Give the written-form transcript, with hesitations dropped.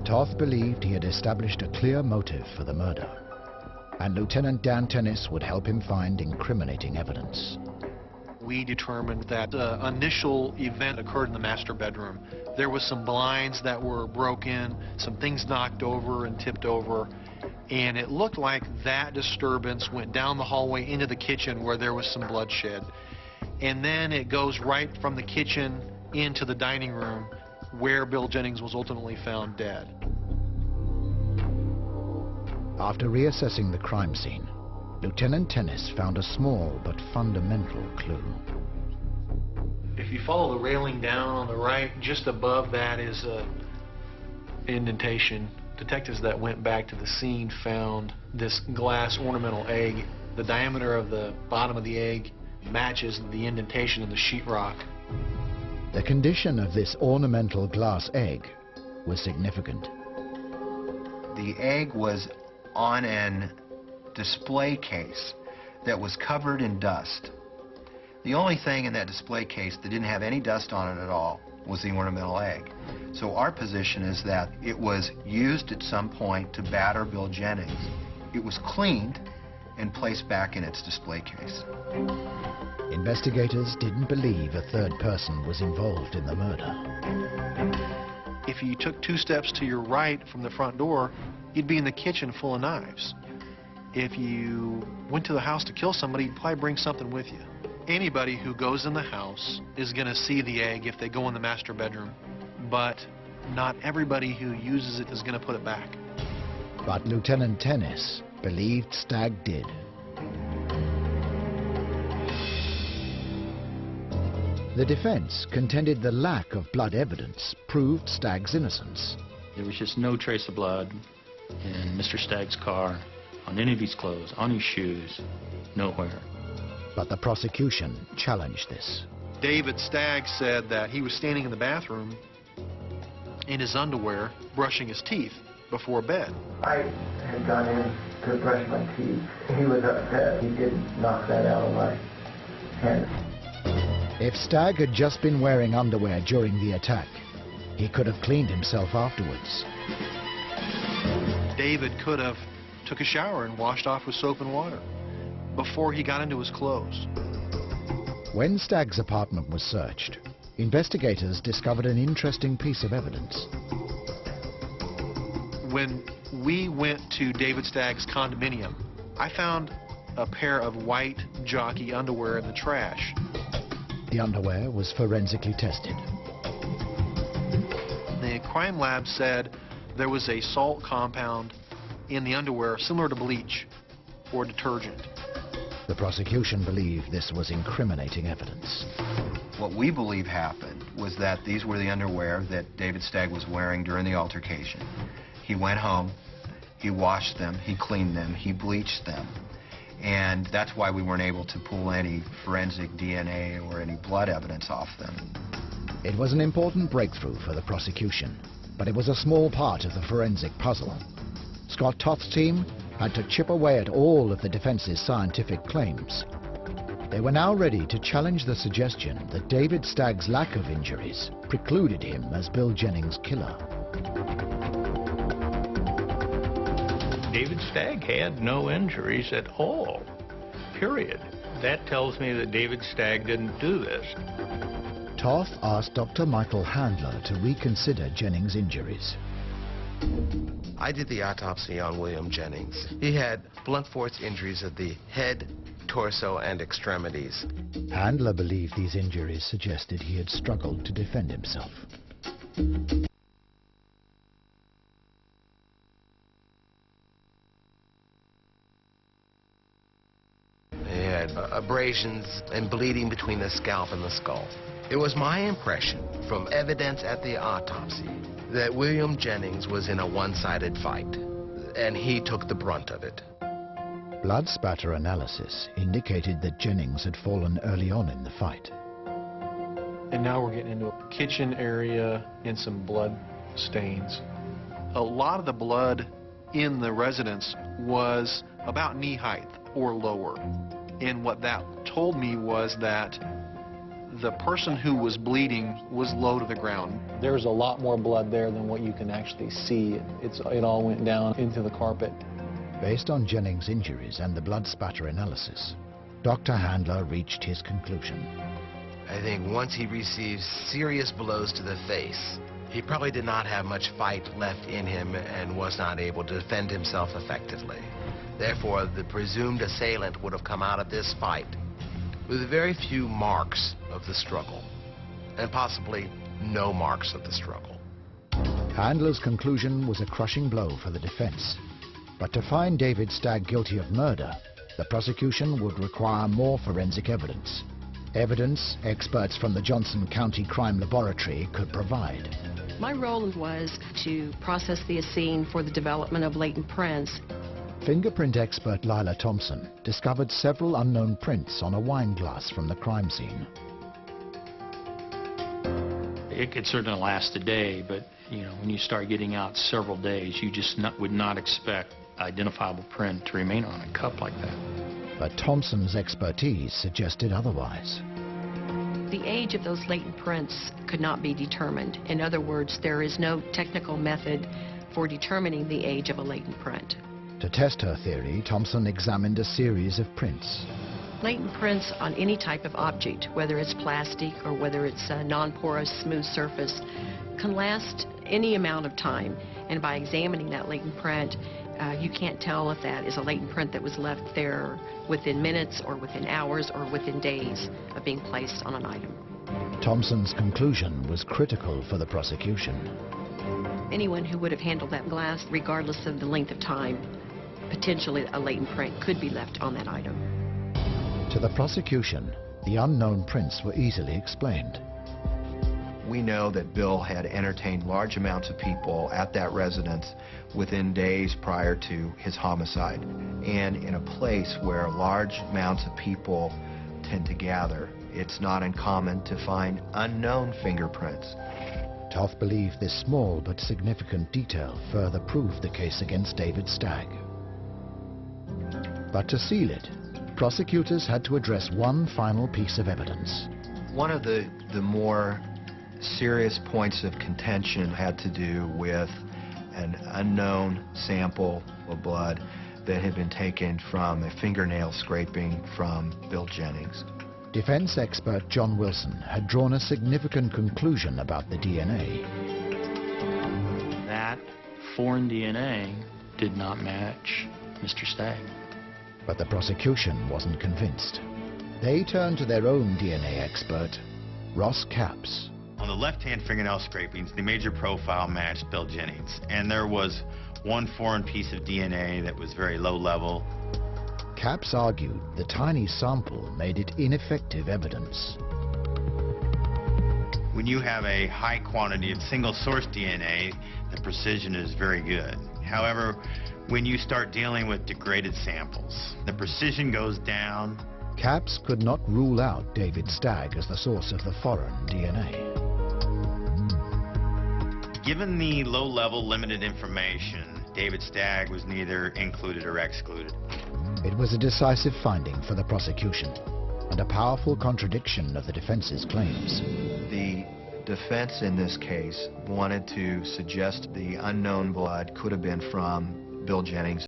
Toth believed he had established a clear motive for the murder, and Lieutenant Dan Tennis would help him find incriminating evidence. We determined that the initial event occurred in the master bedroom. There was some blinds that were broken, some things knocked over and tipped over, and it looked like that disturbance went down the hallway into the kitchen where there was some bloodshed. And then it goes right from the kitchen into the dining room where Bill Jennings was ultimately found dead. After reassessing the crime scene, Lieutenant Tennis found a small but fundamental clue. If you follow the railing down on the right, just above that is a indentation. Detectives that went back to the scene found this glass ornamental egg. The diameter of the bottom of the egg matches the indentation in the sheetrock. The condition of this ornamental glass egg was significant. The egg was on an display case that was covered in dust. The only thing in that display case that didn't have any dust on it at all was the ornamental egg. So our position is that it was used at some point to batter Bill Jennings. It was cleaned and placed back in its display case. Investigators didn't believe a third person was involved in the murder. If you took 2 steps to your right from the front door, you'd be in the kitchen full of knives. If you went to the house to kill somebody, you'd probably bring something with you. Anybody who goes in the house is going to see the egg if they go in the master bedroom, but not everybody who uses it is going to put it back. But Lieutenant Tennis believed Stagg did. The defense contended the lack of blood evidence proved Stagg's innocence. There was just no trace of blood in Mr. Stagg's car, on any of his clothes, on his shoes, nowhere. But the prosecution challenged this. David Stagg said that he was standing in the bathroom in his underwear, brushing his teeth before bed. I had gone in to brush my teeth. He was upset. He didn't knock that out of my hand. If Stagg had just been wearing underwear during the attack, he could have cleaned himself afterwards. David could have took a shower and washed off with soap and water before he got into his clothes. When Stagg's apartment was searched, investigators discovered an interesting piece of evidence. When we went to David Stagg's condominium, I found a pair of white jockey underwear in the trash. The underwear was forensically tested. The crime lab said there was a salt compound in the underwear similar to bleach or detergent. The prosecution believed this was incriminating evidence. What we believe happened was that these were the underwear that David Stagg was wearing during the altercation. He went home, he washed them, he cleaned them, he bleached them. And that's why we weren't able to pull any forensic DNA or any blood evidence off them. It was an important breakthrough for the prosecution, but it was a small part of the forensic puzzle. Scott Toth's team had to chip away at all of the defense's scientific claims. They were now ready to challenge the suggestion that David Stagg's lack of injuries precluded him as Bill Jennings' killer. David Stagg had no injuries at all, period. That tells me that David Stagg didn't do this. Toth asked Dr. Michael Handler to reconsider Jennings' injuries. I did the autopsy on William Jennings. He had blunt force injuries of the head, torso, and extremities. Handler believed these injuries suggested he had struggled to defend himself. He had abrasions and bleeding between the scalp and the skull. It was my impression from evidence at the autopsy that William Jennings was in a one-sided fight, and he took the brunt of it. Blood spatter analysis indicated that Jennings had fallen early on in the fight. And now we're getting into a kitchen area and some blood stains. A lot of the blood in the residence was about knee height or lower. And what that told me was that the person who was bleeding was low to the ground. There's a lot more blood there than what you can actually see. It all went down into the carpet. Based on Jennings' injuries and the blood spatter analysis, Dr. Handler reached his conclusion. I think once he received serious blows to the face, he probably did not have much fight left in him and was not able to defend himself effectively. Therefore, the presumed assailant would have come out of this fight with very few marks of the struggle, and possibly no marks of the struggle. Handler's conclusion was a crushing blow for the defense. But to find David Stagg guilty of murder, the prosecution would require more forensic evidence. Evidence experts from the Johnson County Crime Laboratory could provide. My role was to process the scene for the development of latent prints. Fingerprint expert Lila Thompson discovered several unknown prints on a wine glass from the crime scene. It could certainly last a day, but when you start getting out several days, you just would not expect identifiable print to remain on a cup like that. But Thompson's expertise suggested otherwise. The age of those latent prints could not be determined. In other words, there is no technical method for determining the age of a latent print. To test her theory, Thompson examined a series of prints. Latent prints on any type of object, whether it's plastic or whether it's a non-porous smooth surface, can last any amount of time. And by examining that latent print, you can't tell if that is a latent print that was left there within minutes or within hours or within days of being placed on an item. Thompson's conclusion was critical for the prosecution. Anyone who would have handled that glass, regardless of the length of time, potentially a latent print could be left on that item. To the prosecution, the unknown prints were easily explained. We know that Bill had entertained large amounts of people at that residence within days prior to his homicide. And in a place where large amounts of people tend to gather, it's not uncommon to find unknown fingerprints. Toth believed this small but significant detail further proved the case against David Stagg. But to seal it, prosecutors had to address one final piece of evidence. One of the more serious points of contention had to do with an unknown sample of blood that had been taken from a fingernail scraping from Bill Jennings. Defense expert John Wilson had drawn a significant conclusion about the DNA. That foreign DNA did not match Mr. Stagg. But the prosecution wasn't convinced. They turned to their own DNA expert, Ross Capps. On the left-hand fingernail scrapings, the major profile matched Bill Jennings, and there was one foreign piece of DNA that was very low level. Capps argued the tiny sample made it ineffective evidence. When you have a high quantity of single-source DNA, the precision is very good. However, when you start dealing with degraded samples, the precision goes down. Capps could not rule out David Stagg as the source of the foreign DNA. Given the low-level limited information, David Stagg was neither included or excluded. It was a decisive finding for the prosecution and a powerful contradiction of the defense's claims. The defense in this case wanted to suggest the unknown blood could have been from Bill Jennings.